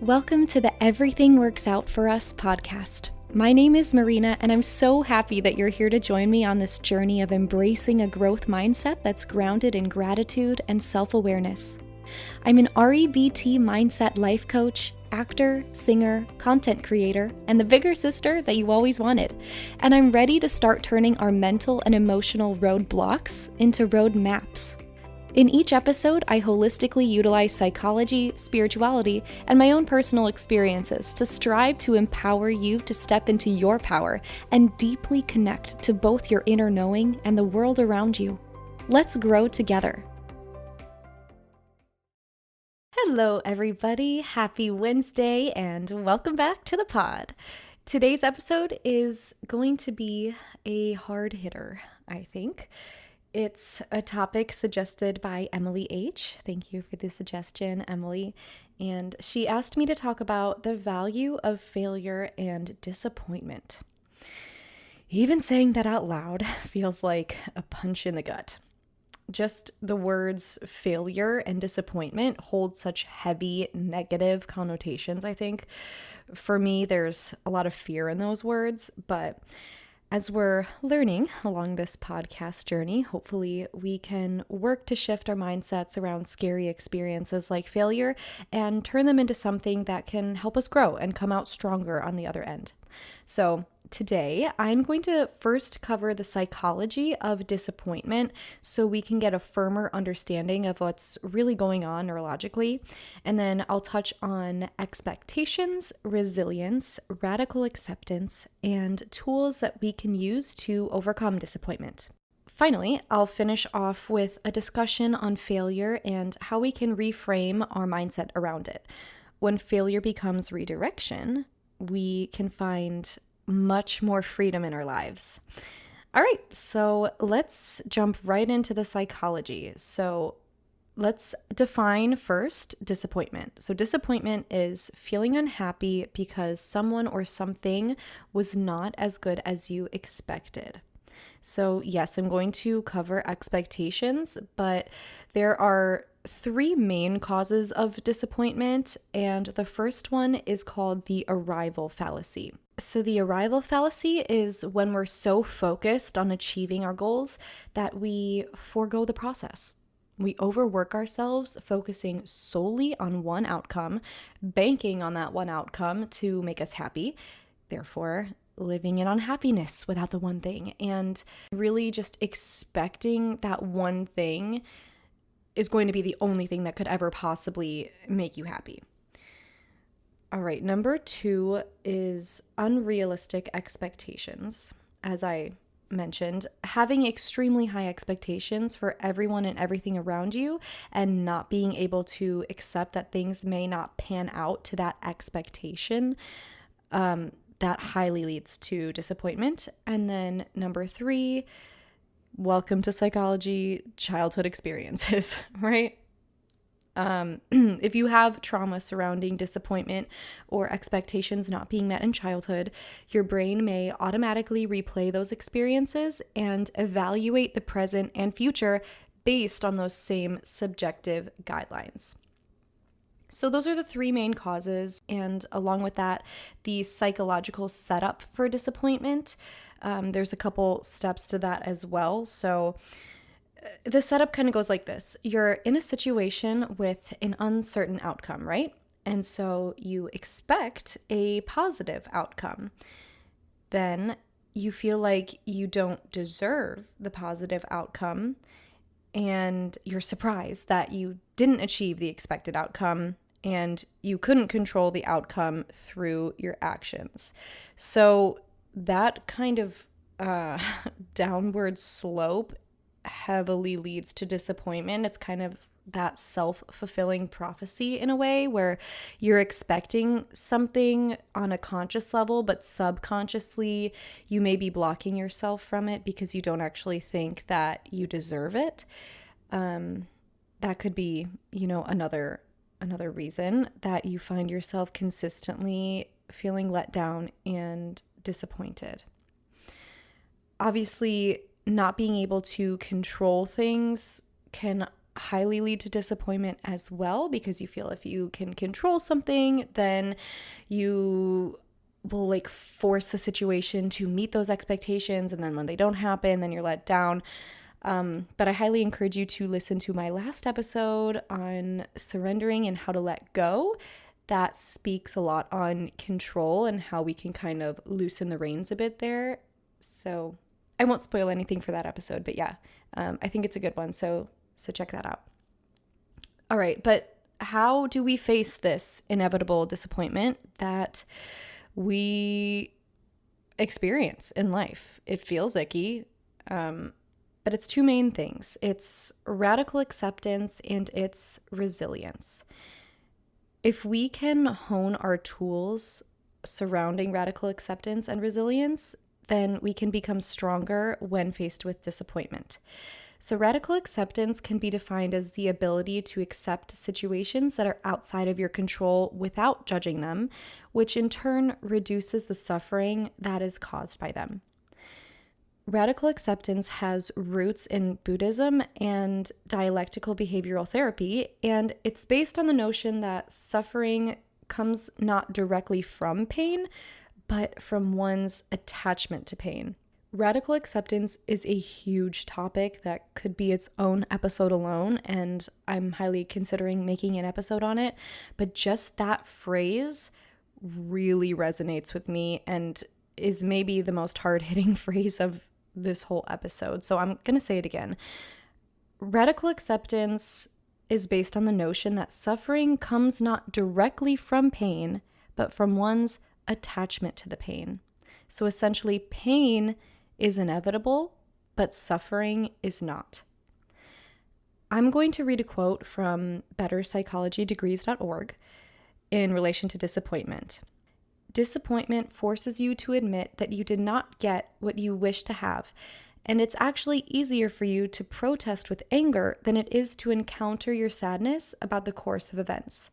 Welcome to the Everything Works Out for Us podcast. My name is Marina, and I'm so happy that you're here to join me on this journey of embracing a growth mindset that's grounded in gratitude and self-awareness. I'm an REBT mindset life coach, actor, singer, content creator, and the bigger sister that you always wanted. And I'm ready to start turning our mental and emotional roadblocks into road maps. In each episode, I holistically utilize psychology, spirituality, and my own personal experiences to strive to empower you to step into your power and deeply connect to both your inner knowing and the world around you. Let's grow together. Hello, everybody. Happy Wednesday, and welcome back to the pod. Today's episode is going to be a hard hitter, I think. It's a topic suggested by Emily H. Thank you for the suggestion, Emily. And she asked me to talk about the value of failure and disappointment. Even saying that out loud feels like a punch in the gut. Just the words failure and disappointment hold such heavy negative connotations, I think. For me, there's a lot of fear in those words, but as we're learning along this podcast journey, hopefully we can work to shift our mindsets around scary experiences like failure and turn them into something that can help us grow and come out stronger on the other end. So today, I'm going to first cover the psychology of disappointment so we can get a firmer understanding of what's really going on neurologically. And then I'll touch on expectations, resilience, radical acceptance, and tools that we can use to overcome disappointment. Finally, I'll finish off with a discussion on failure and how we can reframe our mindset around it. When failure becomes redirection, we can find much more freedom in our lives. All right, so let's jump right into the psychology. So let's define first disappointment. So disappointment is feeling unhappy because someone or something was not as good as you expected. So yes, I'm going to cover expectations, but there are three main causes of disappointment, and the first one is called the arrival fallacy. So the arrival fallacy is when we're so focused on achieving our goals that we forego the process. We overwork ourselves, focusing solely on one outcome, banking on that one outcome to make us happy, therefore living in unhappiness without the one thing, and really just expecting that one thing is going to be the only thing that could ever possibly make you happy. All right, number 2 is unrealistic expectations. As I mentioned, having extremely high expectations for everyone and everything around you and not being able to accept that things may not pan out to that expectation, that highly leads to disappointment. And then number 3, welcome to psychology, childhood experiences, right? If you have trauma surrounding disappointment or expectations not being met in childhood, your brain may automatically replay those experiences and evaluate the present and future based on those same subjective guidelines. So those are the three main causes, and along with that, the psychological setup for disappointment. There's a couple steps to that as well. So the setup kind of goes like this. You're in a situation with an uncertain outcome, right? And so you expect a positive outcome. Then you feel like you don't deserve the positive outcome, and you're surprised that you didn't achieve the expected outcome and you couldn't control the outcome through your actions. So that kind of downward slope heavily leads to disappointment. It's kind of that self-fulfilling prophecy in a way where you're expecting something on a conscious level, but subconsciously you may be blocking yourself from it because you don't actually think that you deserve it. That could be, another reason that you find yourself consistently feeling let down and disappointed. Obviously, not being able to control things can highly lead to disappointment as well, because you feel if you can control something, then you will like force the situation to meet those expectations. And then when they don't happen, then you're let down. But I highly encourage you to listen to my last episode on surrendering and how to let go. That speaks a lot on control and how we can kind of loosen the reins a bit there. So I won't spoil anything for that episode, but yeah, I think it's a good one. So check that out. All right, but how do we face this inevitable disappointment that we experience in life? It feels icky, but it's two main things. It's radical acceptance and it's resilience. If we can hone our tools surrounding radical acceptance and resilience, then we can become stronger when faced with disappointment. So radical acceptance can be defined as the ability to accept situations that are outside of your control without judging them, which in turn reduces the suffering that is caused by them. Radical acceptance has roots in Buddhism and dialectical behavioral therapy, and it's based on the notion that suffering comes not directly from pain, but from one's attachment to pain. Radical acceptance is a huge topic that could be its own episode alone, and I'm highly considering making an episode on it, but just that phrase really resonates with me and is maybe the most hard-hitting phrase of this whole episode. So I'm going to say it again. Radical acceptance is based on the notion that suffering comes not directly from pain, but from one's attachment to the pain. So essentially, pain is inevitable, but suffering is not. I'm going to read a quote from betterpsychologydegrees.org in relation to disappointment. Disappointment forces you to admit that you did not get what you wish to have, and it's actually easier for you to protest with anger than it is to encounter your sadness about the course of events.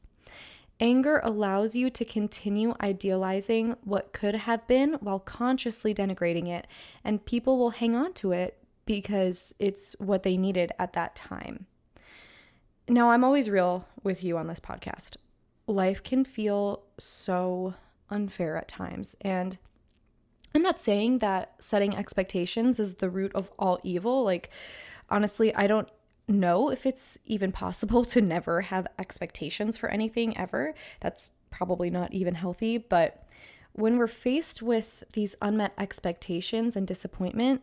Anger allows you to continue idealizing what could have been while consciously denigrating it, and people will hang on to it because it's what they needed at that time. Now, I'm always real with you on this podcast. Life can feel so unfair at times, and I'm not saying that setting expectations is the root of all evil. Like, honestly, I don't know if it's even possible to never have expectations for anything ever. That's probably not even healthy, but when we're faced with these unmet expectations and disappointment,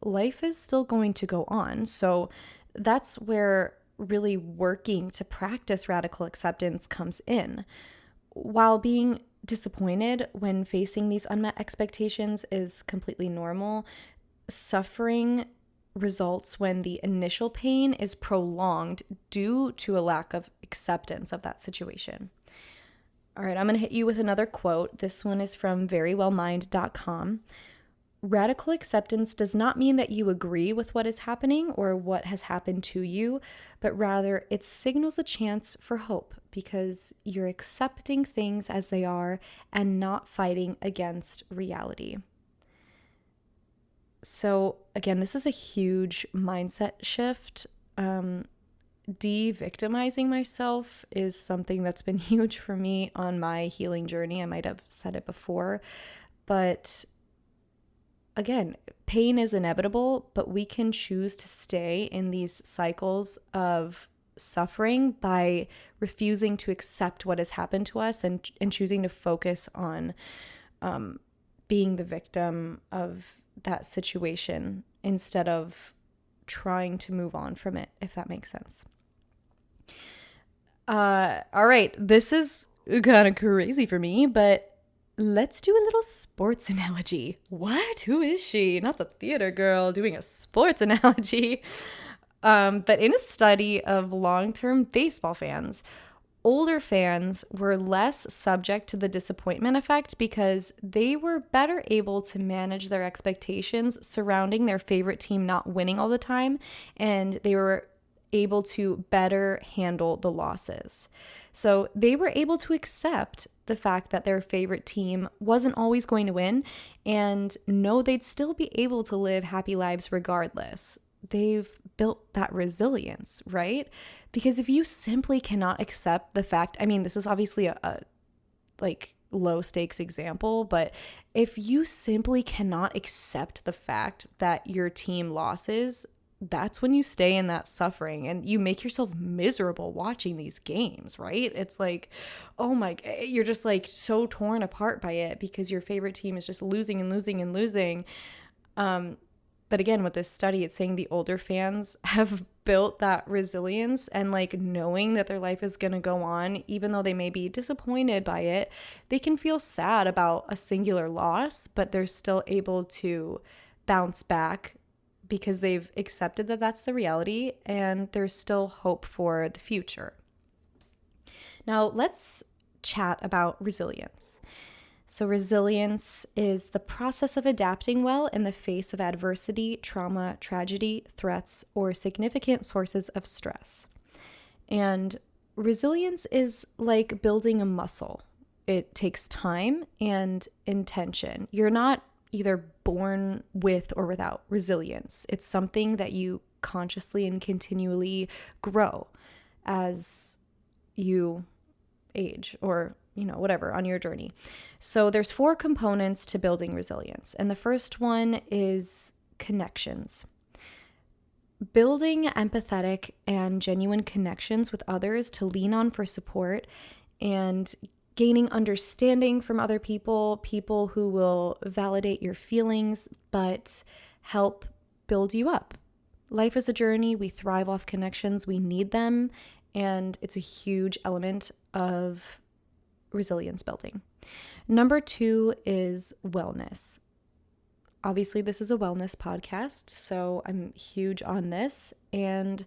life is still going to go on. So that's where really working to practice radical acceptance comes in. While being disappointed when facing these unmet expectations is completely normal, suffering results when the initial pain is prolonged due to a lack of acceptance of that situation. All right, I'm going to hit you with another quote. This one is from verywellmind.com. Radical acceptance does not mean that you agree with what is happening or what has happened to you, but rather it signals a chance for hope because you're accepting things as they are and not fighting against reality. So again, this is a huge mindset shift. De-victimizing myself is something that's been huge for me on my healing journey. I might have said it before, but again, pain is inevitable, but we can choose to stay in these cycles of suffering by refusing to accept what has happened to us and choosing to focus on being the victim of that situation instead of trying to move on from it, if that makes sense. All right, this is kind of crazy for me, but let's do a little sports analogy. What? Who is she? Not the theater girl doing a sports analogy. But in a study of long-term baseball fans, older fans were less subject to the disappointment effect because they were better able to manage their expectations surrounding their favorite team not winning all the time, and they were able to better handle the losses. So they were able to accept the fact that their favorite team wasn't always going to win and know they'd still be able to live happy lives regardless. they've built that resilience, right? Because if you simply cannot accept the fact, I mean, this is obviously a like low stakes example, but if you simply cannot accept the fact that your team losses, that's when you stay in that suffering and you make yourself miserable watching these games, right? It's like, oh my, you're just like so torn apart by it because your favorite team is just losing and losing and losing. But again, with this study, it's saying the older fans have built that resilience and like knowing that their life is going to go on, even though they may be disappointed by it, they can feel sad about a singular loss, but they're still able to bounce back because they've accepted that that's the reality and there's still hope for the future. Now, let's chat about resilience. So resilience is the process of adapting well in the face of adversity, trauma, tragedy, threats, or significant sources of stress. And resilience is like building a muscle. It takes time and intention. You're not either born with or without resilience. It's something that you consciously and continually grow as you age or whatever on your journey. So there's 4 components to building resilience. And the first one is connections. Building empathetic and genuine connections with others to lean on for support and gaining understanding from other people who will validate your feelings but help build you up. Life is a journey. We thrive off connections. We need them. And it's a huge element of resilience building. Number 2 is wellness. Obviously, this is a wellness podcast, so I'm huge on this. And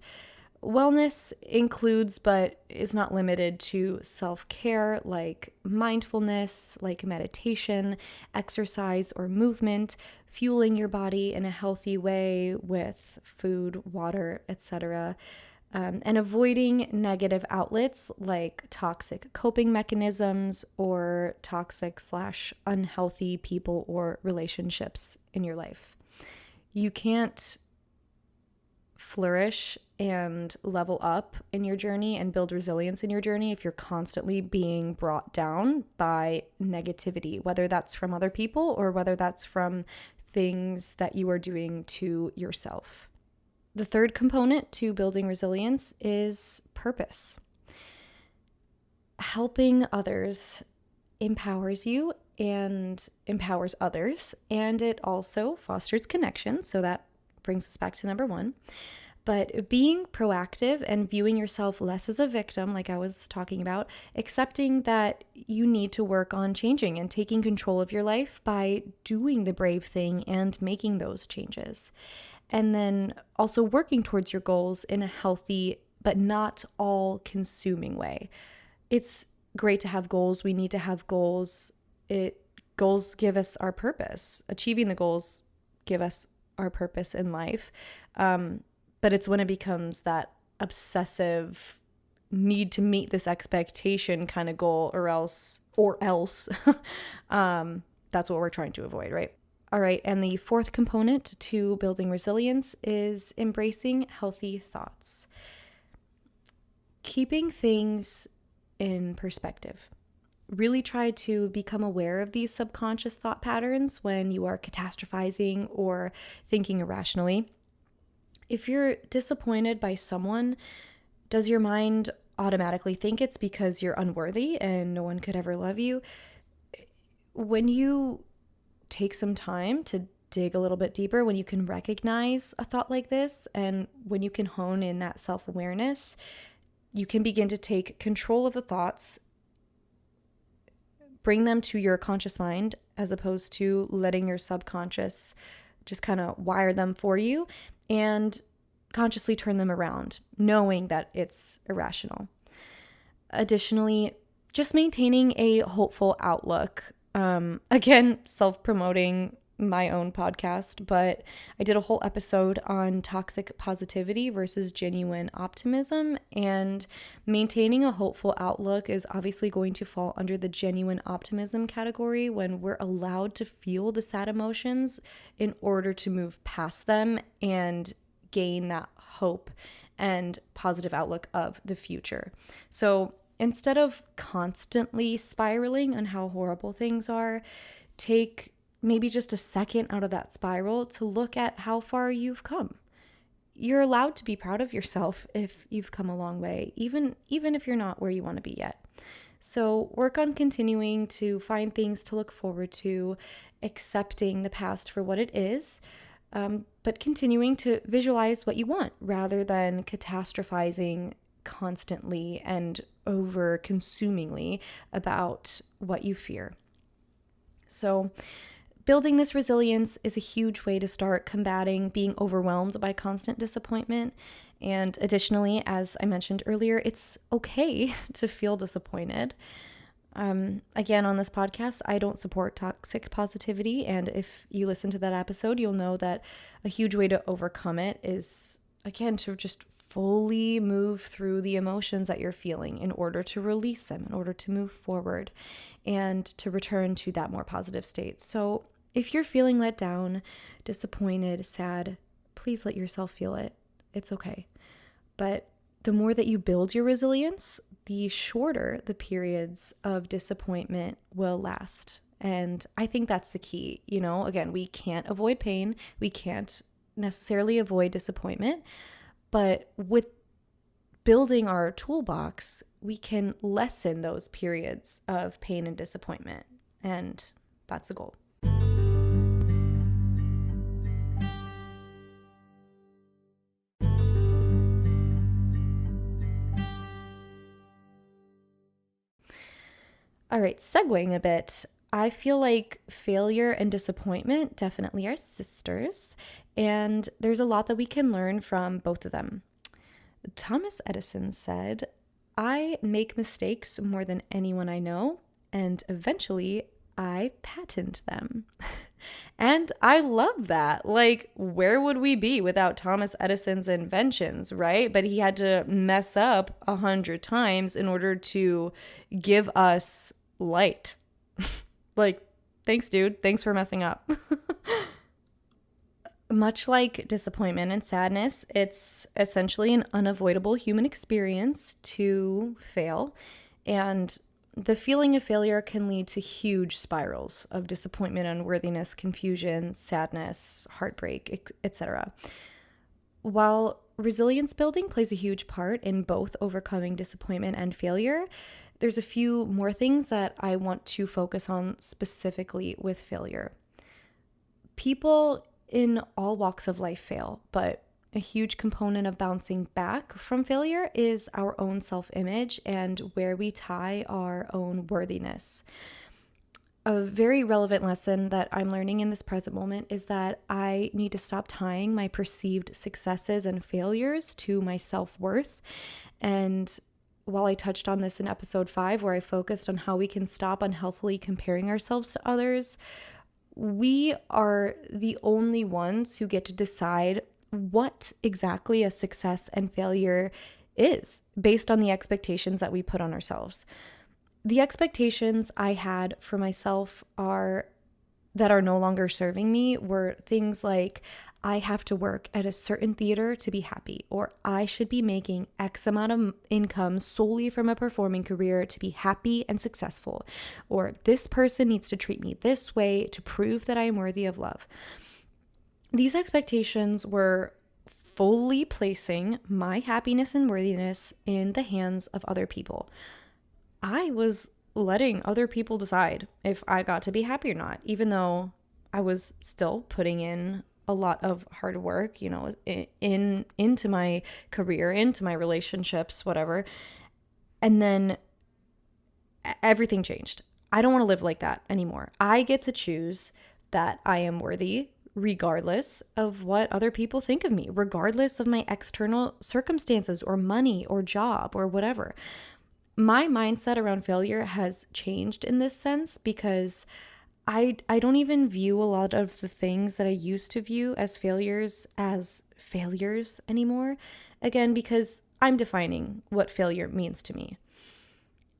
wellness includes, but is not limited to, self-care like mindfulness, like meditation, exercise or movement, fueling your body in a healthy way with food, water, etc., and avoiding negative outlets like toxic coping mechanisms or toxic/unhealthy people or relationships in your life. You can't flourish and level up in your journey and build resilience in your journey if you're constantly being brought down by negativity, whether that's from other people or whether that's from things that you are doing to yourself. The third component to building resilience is purpose. Helping others empowers you and empowers others, and it also fosters connection. So that brings us back to number 1. But being proactive and viewing yourself less as a victim, like I was talking about, accepting that you need to work on changing and taking control of your life by doing the brave thing and making those changes. And then also working towards your goals in a healthy but not all-consuming way. It's great to have goals. We need to have goals. Goals give us our purpose. Achieving the goals give us our purpose in life. But it's when it becomes that obsessive need to meet this expectation kind of goal or else that's what we're trying to avoid, right? All right, and the 4th component to building resilience is embracing healthy thoughts. Keeping things in perspective. Really try to become aware of these subconscious thought patterns when you are catastrophizing or thinking irrationally. If you're disappointed by someone, does your mind automatically think it's because you're unworthy and no one could ever love you? When you take some time to dig a little bit deeper, when you can recognize a thought like this and when you can hone in that self-awareness, you can begin to take control of the thoughts, bring them to your conscious mind as opposed to letting your subconscious just kind of wire them for you, and consciously turn them around, knowing that it's irrational. Additionally, just maintaining a hopeful outlook. Again, self-promoting my own podcast, but I did a whole episode on toxic positivity versus genuine optimism, and maintaining a hopeful outlook is obviously going to fall under the genuine optimism category when we're allowed to feel the sad emotions in order to move past them and gain that hope and positive outlook of the future. So instead of constantly spiraling on how horrible things are, take maybe just a second out of that spiral to look at how far you've come. You're allowed to be proud of yourself if you've come a long way, even if you're not where you want to be yet. So work on continuing to find things to look forward to, accepting the past for what it is, but continuing to visualize what you want rather than catastrophizing constantly and over consumingly about what you fear. So building this resilience is a huge way to start combating being overwhelmed by constant disappointment. And additionally, as I mentioned earlier, it's okay to feel disappointed. Again, on this podcast, I don't support toxic positivity. And if you listen to that episode, you'll know that a huge way to overcome it is, again, to just fully move through the emotions that you're feeling in order to release them, in order to move forward and to return to that more positive state. So if you're feeling let down, disappointed, sad, please let yourself feel it. It's okay. But the more that you build your resilience, the shorter the periods of disappointment will last. And I think that's the key. Again, we can't avoid pain. We can't necessarily avoid disappointment. But with building our toolbox, we can lessen those periods of pain and disappointment. And that's the goal. All right, segueing a bit, I feel like failure and disappointment definitely are sisters, and there's a lot that we can learn from both of them. Thomas Edison said, "I make mistakes more than anyone I know, and eventually I patent them." And I love that. Like, where would we be without Thomas Edison's inventions, right? But he had to mess up 100 times in order to give us light. Like, thanks, dude. Thanks for messing up. Much like disappointment and sadness, it's essentially an unavoidable human experience to fail. And the feeling of failure can lead to huge spirals of disappointment, unworthiness, confusion, sadness, heartbreak, etc. While resilience building plays a huge part in both overcoming disappointment and failure, there's a few more things that I want to focus on specifically with failure. People in all walks of life fail, but a huge component of bouncing back from failure is our own self-image and where we tie our own worthiness. A very relevant lesson that I'm learning in this present moment is that I need to stop tying my perceived successes and failures to my self-worth. And while I touched on this in episode 5, where I focused on how we can stop unhealthily comparing ourselves to others, we are the only ones who get to decide what exactly a success and failure is based on the expectations that we put on ourselves. The expectations I had for myself that are no longer serving me were things like, I have to work at a certain theater to be happy, or I should be making X amount of income solely from a performing career to be happy and successful, or this person needs to treat me this way to prove that I am worthy of love. These expectations were fully placing my happiness and worthiness in the hands of other people. I was letting other people decide if I got to be happy or not, even though I was still putting in a lot of hard work, into my career, into my relationships, whatever. And then everything changed. I don't want to live like that anymore. I get to choose that I am worthy regardless of what other people think of me, regardless of my external circumstances or money or job or whatever. My mindset around failure has changed in this sense because I don't even view a lot of the things that I used to view as failures anymore. Again, because I'm defining what failure means to me.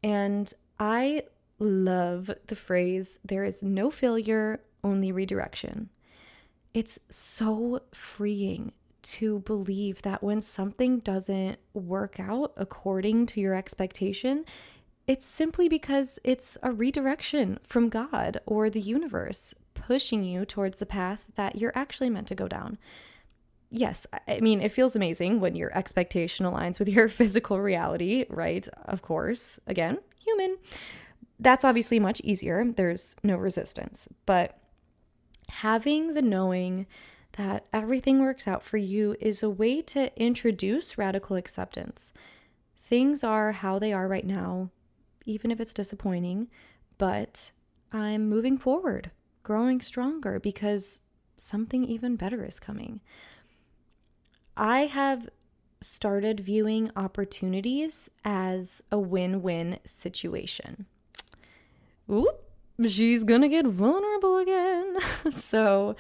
And I love the phrase, "There is no failure, only redirection." It's so freeing to believe that when something doesn't work out according to your expectation, it's simply because it's a redirection from God or the universe pushing you towards the path that you're actually meant to go down. Yes, I mean, it feels amazing when your expectation aligns with your physical reality, right? Of course, again, human. That's obviously much easier. There's no resistance. But having the knowing that everything works out for you is a way to introduce radical acceptance. Things are how they are right now, even if it's disappointing, but I'm moving forward, growing stronger because something even better is coming. I have started viewing opportunities as a win-win situation. Oop, she's gonna get vulnerable again. So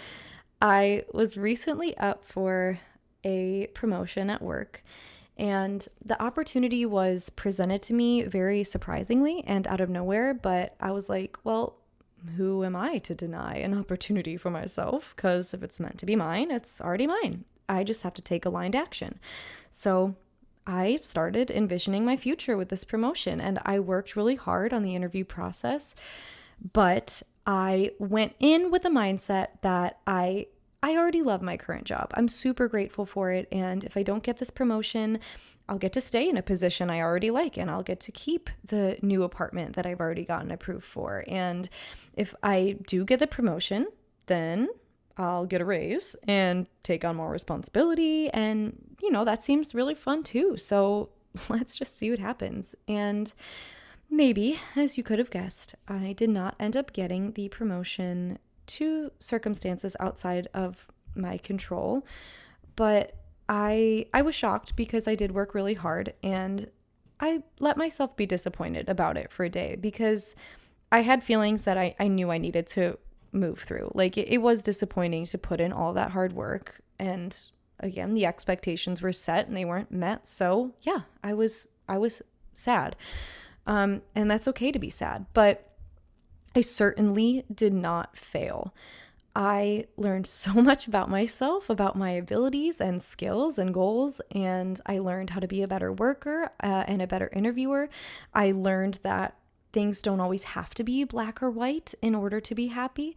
I was recently up for a promotion at work, and the opportunity was presented to me very surprisingly and out of nowhere, but I was like, well, who am I to deny an opportunity for myself? Because if it's meant to be mine, it's already mine. I just have to take aligned action. So I started envisioning my future with this promotion, and I worked really hard on the interview process, but I went in with the mindset that I already love my current job. I'm super grateful for it, and if I don't get this promotion, I'll get to stay in a position I already like, and I'll get to keep the new apartment that I've already gotten approved for. And if I do get the promotion, then I'll get a raise and take on more responsibility, and that seems really fun too. So let's just see what happens. And maybe, as you could have guessed, I did not end up getting the promotion. To circumstances outside of my control, but I was shocked because I did work really hard, and I let myself be disappointed about it for a day because I had feelings that I knew I needed to move through. Like it was disappointing to put in all that hard work, and again, the expectations were set and they weren't met. So yeah, I was sad, and that's okay to be sad, but I certainly did not fail. I learned so much about myself, about my abilities and skills and goals, and I learned how to be a better worker and a better interviewer. I learned that things don't always have to be black or white in order to be happy.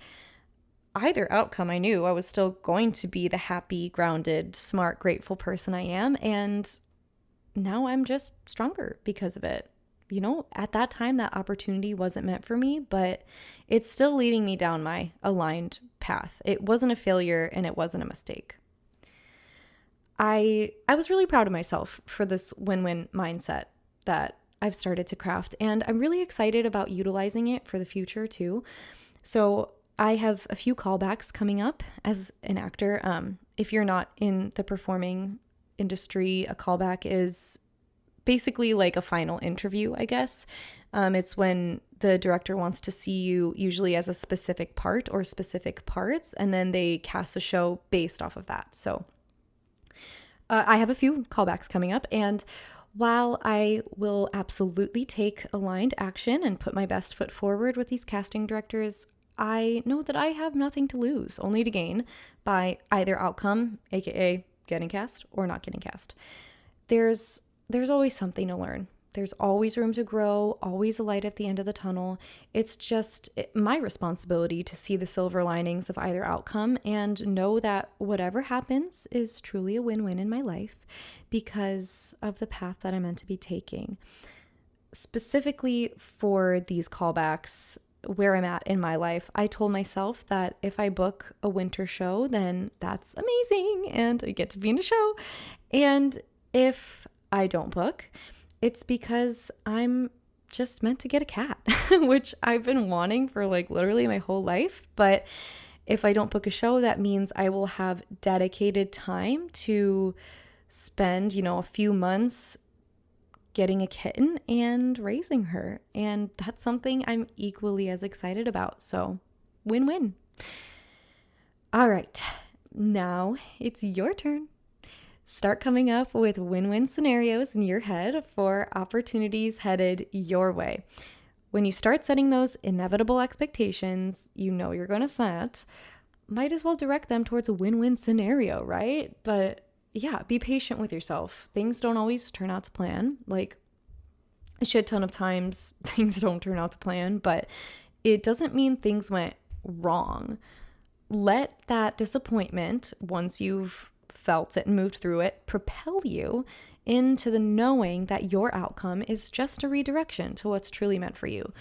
Either outcome, I knew I was still going to be the happy, grounded, smart, grateful person I am, and now I'm just stronger because of it. At that time, that opportunity wasn't meant for me, but it's still leading me down my aligned path. It wasn't a failure and it wasn't a mistake. I was really proud of myself for this win-win mindset that I've started to craft, and I'm really excited about utilizing it for the future too. So I have a few callbacks coming up as an actor. If you're not in the performing industry, a callback is basically like a final interview, I guess. It's when the director wants to see you usually as a specific part or specific parts, and then they cast a show based off of that. So I have a few callbacks coming up, and while I will absolutely take aligned action and put my best foot forward with these casting directors, I know that I have nothing to lose, only to gain by either outcome, aka getting cast or not getting cast. There's always something to learn. There's always room to grow, always a light at the end of the tunnel. It's just my responsibility to see the silver linings of either outcome and know that whatever happens is truly a win-win in my life because of the path that I'm meant to be taking. Specifically for these callbacks, where I'm at in my life, I told myself that if I book a winter show, then that's amazing and I get to be in a show. And if I don't book, it's because I'm just meant to get a cat, which I've been wanting for like literally my whole life. But if I don't book a show, that means I will have dedicated time to spend, a few months getting a kitten and raising her. And that's something I'm equally as excited about. So win-win. All right, now it's your turn. Start coming up with win-win scenarios in your head for opportunities headed your way. When you start setting those inevitable expectations you're going to set, might as well direct them towards a win-win scenario, right? But yeah, be patient with yourself. Things don't always turn out to plan. Like a shit ton of times, things don't turn out to plan, but it doesn't mean things went wrong. Let that disappointment, once you've felt it and moved through it, propel you into the knowing that your outcome is just a redirection to what's truly meant for you.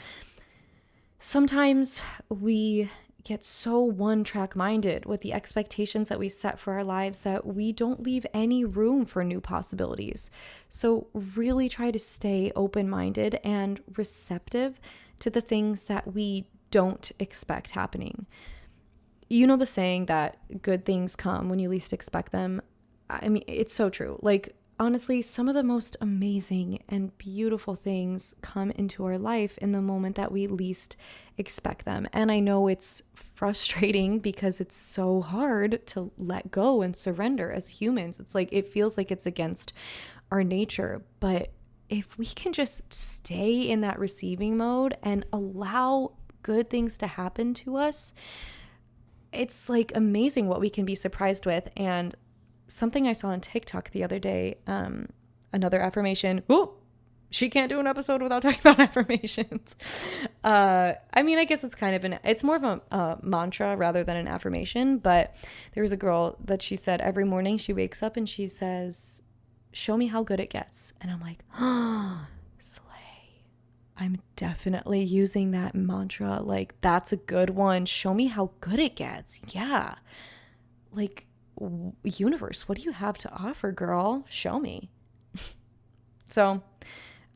Sometimes we get so one-track minded with the expectations that we set for our lives that we don't leave any room for new possibilities. So really try to stay open-minded and receptive to the things that we don't expect happening. You know the saying that good things come when you least expect them? I mean, it's so true. Like, honestly, some of the most amazing and beautiful things come into our life in the moment that we least expect them. And I know it's frustrating because it's so hard to let go and surrender as humans. It's like, it feels like it's against our nature. But if we can just stay in that receiving mode and allow good things to happen to us, it's like amazing what we can be surprised with. And something I saw on TikTok the other day, another affirmation. Oh, she can't do an episode without talking about affirmations. I mean, I guess it's kind of it's more of a mantra rather than an affirmation. But there was a girl that she said every morning she wakes up and she says, "Show me how good it gets." And I'm like, oh, slay. I'm definitely using that mantra. Like, that's a good one. Show me how good it gets. Yeah. Like, universe, what do you have to offer, girl? Show me. So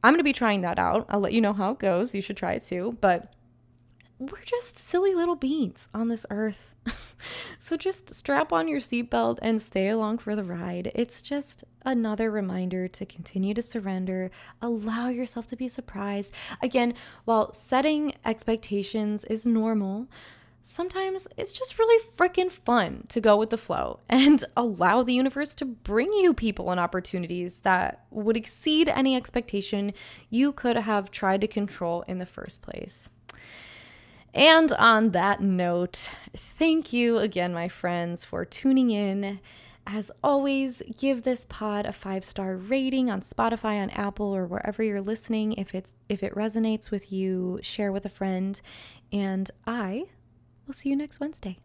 I'm going to be trying that out. I'll let you know how it goes. You should try it too. But we're just silly little beings on this earth. So just strap on your seatbelt and stay along for the ride. It's just another reminder to continue to surrender, allow yourself to be surprised. Again, while setting expectations is normal, sometimes it's just really freaking fun to go with the flow and allow the universe to bring you people and opportunities that would exceed any expectation you could have tried to control in the first place. And on that note, thank you again, my friends, for tuning in. As always, give this pod a 5-star rating on Spotify, on Apple, or wherever you're listening. If it resonates with you, share with a friend. And I will see you next Wednesday.